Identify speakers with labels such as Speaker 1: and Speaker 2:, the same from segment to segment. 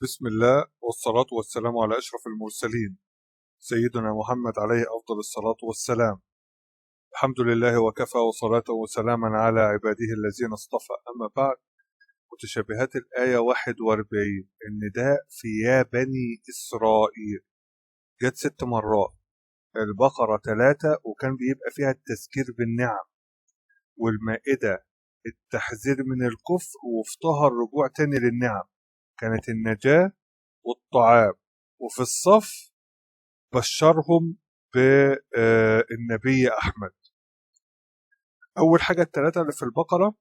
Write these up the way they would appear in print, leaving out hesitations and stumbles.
Speaker 1: بسم الله والصلاة والسلام على أشرف المرسلين سيدنا محمد عليه أفضل الصلاة والسلام. الحمد لله وكفى وصلاة وسلاما على عباده الذين اصطفى. أما بعد، متشابهات الآية 41 النداء في يا بني إسرائيل جت 6 مرات، البقرة 3 وكان بيبقى فيها التذكير بالنعم، والمائدة التحذير من الكفر وفطها الرجوع تاني للنعم، كانت النجاة والطعام، وفي الصف بشرهم بالنبي أحمد. أول حاجة الثلاثة اللي في البقرة: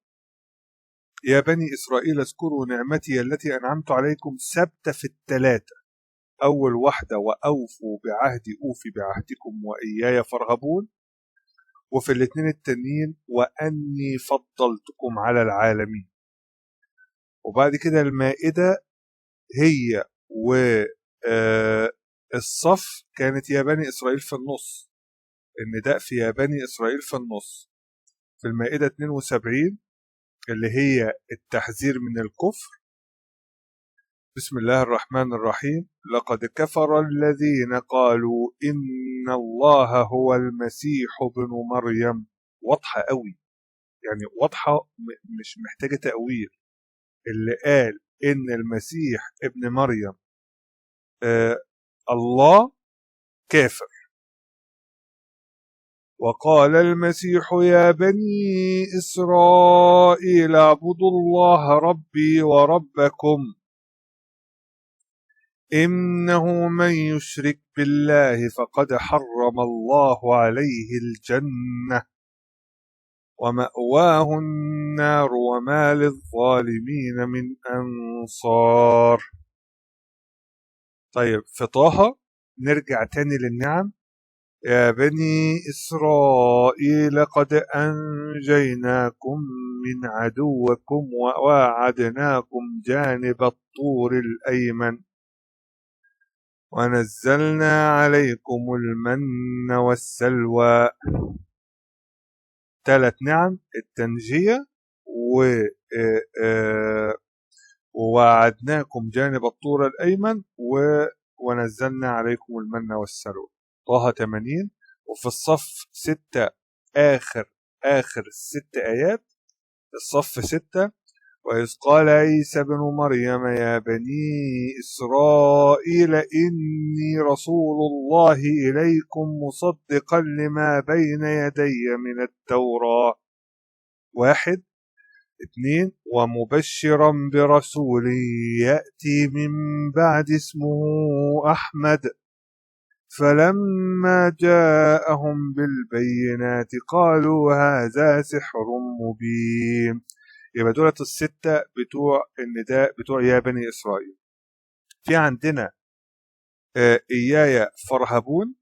Speaker 1: يا بني إسرائيل اذكروا نعمتي التي أنعمت عليكم، ثابتة في الثلاثة. أول واحدة وأوفوا بعهدي أوفي بعهدكم وإياي فارهبون، وفي الاثنين التانيين وأني فضلتكم على العالمين. وبعد كده المائدة هي الصف كانت يا بني إسرائيل في النص، النداء في يا بني إسرائيل في النص. في المائدة 72 اللي هي التحذير من الكفر: بسم الله الرحمن الرحيم، لقد كفر الذين قالوا إن الله هو المسيح ابن مريم. واضحة قوي، يعني واضحة مش محتاجة تأويل. اللي قال إن المسيح ابن مريم الله كافر. وقال المسيح يا بني إسرائيل اعبدوا الله ربي وربكم إنه من يشرك بالله فقد حرم الله عليه الجنة ومأواه النار وما للظالمين من أنصار. طيب في طه نرجع تاني للنعم: يا بني إسرائيل قد أنجيناكم من عدوكم وواعدناكم جانب الطور الأيمن ونزلنا عليكم المن والسلوى. 3 نعم: التنجية ووعدناكم جانب الطور الأيمن ونزلنا عليكم المن والسلوى. طه 80. وفي الصف 6 آخر 6 آيات، الصف 6: وإذ قال عيسى بن مريم يا بني إسرائيل إني رسول الله إليكم مصدقا لما بين يدي من التوراة. 1. 2. ومبشرا برسول يأتي من بعد اسمه أحمد فلما جاءهم بالبينات قالوا هذا سحر مبين. يبقى دولة 6 بتوع النداء بتوع يا بني إسرائيل. في عندنا إياي فارهبون،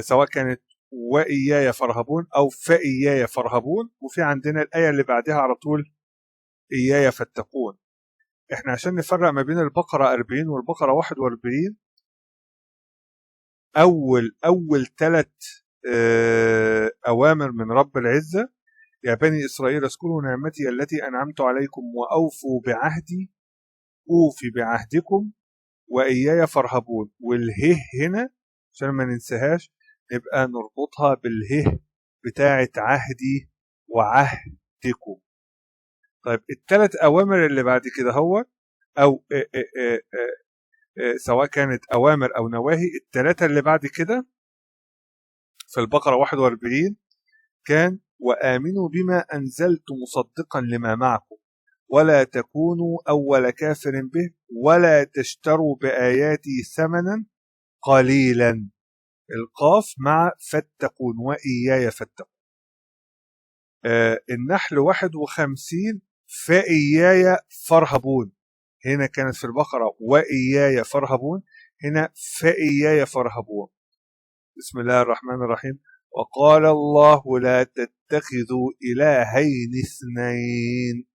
Speaker 1: سواء كانت وإياي فارهبون أو فإياي فارهبون. وفي عندنا الآية اللي بعدها على طول إياي فاتقون. احنا عشان نفرق ما بين البقرة 40 والبقرة 41، أول 3 أوامر من رب العزة: يا بني إسرائيل اذكروا نعمتي التي أنعمت عليكم وأوفوا بعهدي أوفي بعهدكم وإياي فارهبون. والهه هنا عشان ما ننساهاش نبقى نربطها بالهه بتاعة عهدي وعهدكم. طيب ال3 أوامر اللي بعد كده هو أو سواء كانت أوامر أو نواهي، ال3 اللي بعد كده في البقرة 41 كان وآمنوا بما أنزلت مصدقا لما معكم ولا تكونوا أول كافر به ولا تشتروا بآياتي ثمنا قليلا. القاف مع فاتقون وإياي فاتقون. النحل 51 فإياي فارهبون، هنا كانت في البقرة وإياي فارهبون، هنا فإياي فارهبون. بسم الله الرحمن الرحيم: وقال الله لا تتخذوا إلهين اثنين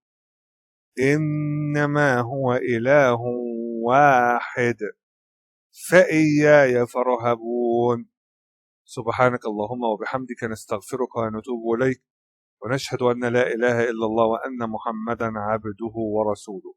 Speaker 1: إنما هو إله واحد فإياي فارهبون. سبحانك اللهم وبحمدك نستغفرك ونتوب إليك ونشهد أن لا إله إلا الله وأن محمدا عبده ورسوله.